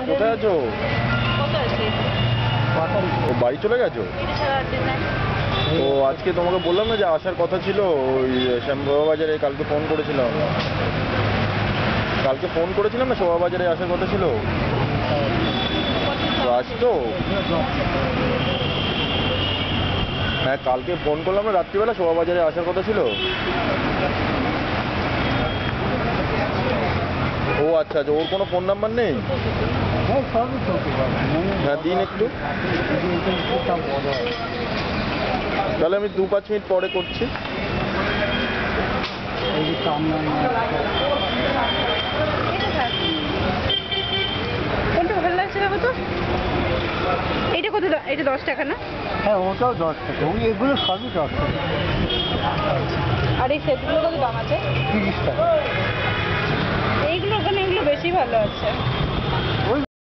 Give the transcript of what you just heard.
কোথায় আছো? ও বাড়ি চলে গেছো? তো আজকে তোমাকে বললাম না যে আসার কথা ছিল, ওই শ্যামবাবা বাজারে কালকে ফোন করেছিলাম না, শোভা বাজারে আসার কথা ছিল। তো আসতো? হ্যাঁ কালকে ফোন করলাম না রাত্রিবেলা, শোভা বাজারে আসার কথা ছিল। ও আচ্ছা আচ্ছা, ওর কোনো ফোন নাম্বার নেই? হ্যাঁ দিন একটু, তাহলে আমি 2-5 মিনিট পরে করছি। কোনটা ভালো লাগছে দেখো তো। এইটা কত? এটা 10 টাকা না? হ্যাঁ ওটাও 10 টাকা, ওই এগুলো সবই 10 টাকা। আর এই সেটগুলো কত দাম আছে? 30 টাকা। এইগুলো ওখানে এগুলো বেশি ভালো আছে।